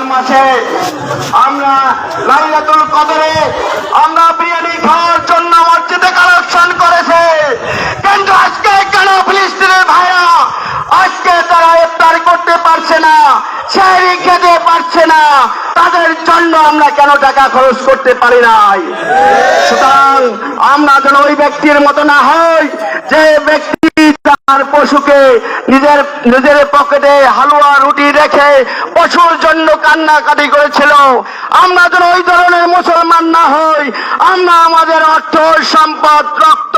রমজান মাসে আমরা লাইলাতুল কদরে আমরা বিরিয়ানি খাওয়ার জন্য মসজিদে কালেকশন করেছে, কিন্তু আজকে কেন ফিলিস্তিনের ভাইরা আজকে তারা ইফতার করতে পারছে না, সেহরি খেতে পারছে না, তাদের জন্য আমরা কেন টাকা খরচ করতে পারি নাই? সুতরাং আমরা যেন ওই ব্যক্তির মতো না হই যে ব্যক্তি তার পশুকে নিজের পকেটে হালুয়া রুটি রেখে পশুর জন্য কান্নাকাটি করেছিল। আমরা যেন ওই ধরনের মুসলমান না হই। আমরা আমাদের অর্থ সম্পদ রক্ত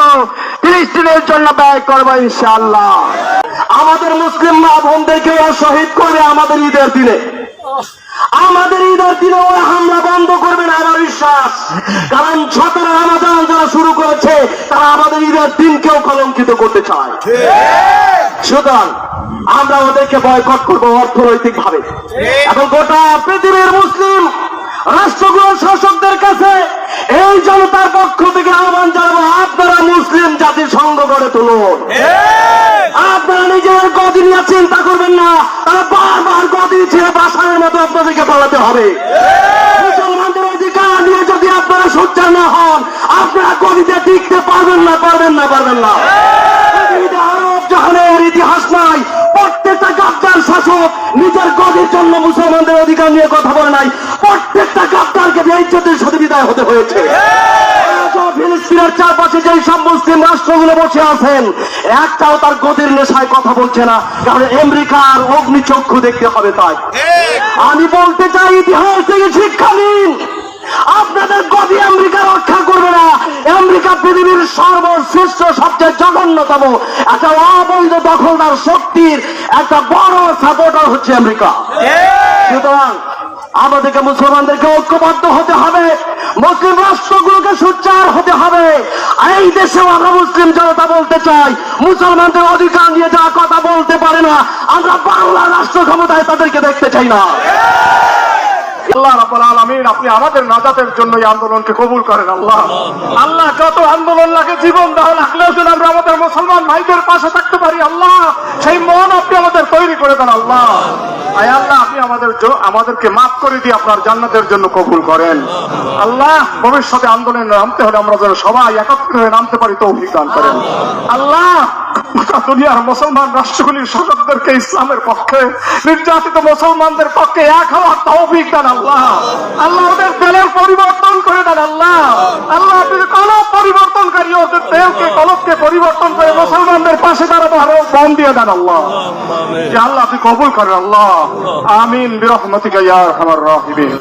ফিলিস্তিনের জন্য ব্যয় করবো ইনশাআল্লাহ। আমাদের মুসলিম মা বোনদেরকেও শহীদ করবে আমাদের ঈদের দিনে। আমাদের ঈদের দিনে ওই হামলা বন্ধ করবে না আমার বিশ্বাস, কারণ 17 রমাদান যারা শুরু করেছে তারা আমাদের ঈদের দিনকেও কলঙ্কিত করতে চায়। সুতরাং আমরা ওদেরকে বয়কট করবো অর্থনৈতিক ভাবে, এবং গোটা পৃথিবীর মুসলিম রাষ্ট্রগুলোর শাসকদের কাছে এই জনতার পক্ষ থেকে আহ্বান জানাবো, আপনারা মুসলিম জাতির সংঘ গড়ে তুলুন। আপনারা নিজের গদি নিয়ে চিন্তা করবেন না, তারা বারবার গদি ছেড়ে বাসার মতো আপনাদেরকে পালাতে হবে। মুসলমানদের অধিকার নিয়ে যদি আপনারা সোচ্চার না হন, আপনারা গদিতে টিকতে পারবেন না। আরব জাহানের ইতিহাস নাই প্রত্যেকটা গাদ্দার শাসক নিজের গদির জন্য মুসলমানদের অধিকার নিয়ে কথা বলে নাই, প্রত্যেকটা গাদ্দারকে বেইজ্জতের সাথে বিদায় হতে হয়েছে। ফিলিস্তিনের চারপাশে যেই সব মুসলিম রাষ্ট্রগুলো বসে আছেন, একটাও তার গদির নেশায় কথা বলছে না, কারণ আমেরিকার অগ্নিচক্ষু দেখতে হবে। তাই আমি বলতে চাই, ইতিহাস থেকে শিক্ষা নিন। আপনাদের গদি আমেরিকা রক্ষা করবে না। আমেরিকা পৃথিবীর সর্বশ্রেষ্ঠ সবচেয়ে জঘন্যতম একটা অবৈধ দখলদার শক্তির একটা বড় সাপোর্টার হচ্ছে আমেরিকা। সুতরাং আমাদেরকে মুসলমানদেরকে ঐক্যবদ্ধ হতে হবে, মুসলিম রাষ্ট্রগুলোকে সোচ্চার হতে হবে। এই দেশেও আমরা মুসলিম জনতা বলতে চাই, মুসলমানদের অধিকার নিয়ে যা কথা বলতে পারে না, আমরা বাংলা রাষ্ট্র ক্ষমতায় তাদেরকে দেখতে চাই না। আল্লাহ রাব্বুল আলামিন, আপনি আমাদের নাজাতের জন্য এই আন্দোলনকে কবুল করেন। আল্লাহ যত আন্দোলন লাগে, জীবন দেওয়া লাগলেও যেন আমরা আমাদের মুসলমান ভাইদের পাশে থাকতে পারি। আল্লাহ সেই মন আপনি আমাদের তৈরি করে দেন। আল্লাহ আপনি আমাদেরকে মাফ করে দিয়ে আপনার জান্নাতের জন্য কবুল করেন। আল্লাহ ভবিষ্যতে আন্দোলনে নামতে হলে আমরা যেন সবাই একত্রে হয়ে নামতে পারি, তৌফিক দান করেন। আল্লাহ দুনিয়ার মুসলমান রাষ্ট্রগুলির শাসকদেরকে ইসলামের পক্ষে, নির্যাতিত মুসলমানদের পক্ষে এক হওয়ার তৌফিক দেন। আল্লাহ ওদের তেলের পরিবর্তন করে দেন। আল্লাহ আপনি কলব পরিবর্তনকারী, ওদের তেলকে কলবকে পরিবর্তন করে মুসলমানদের পাশে দাঁড়াবো আরো বম দিয়ে দেন। আল্লাহ আপনি কবুল করেন। আল্লাহ আমিন বিরহমাতিকা ইয়া আরহামার রাহিমিন।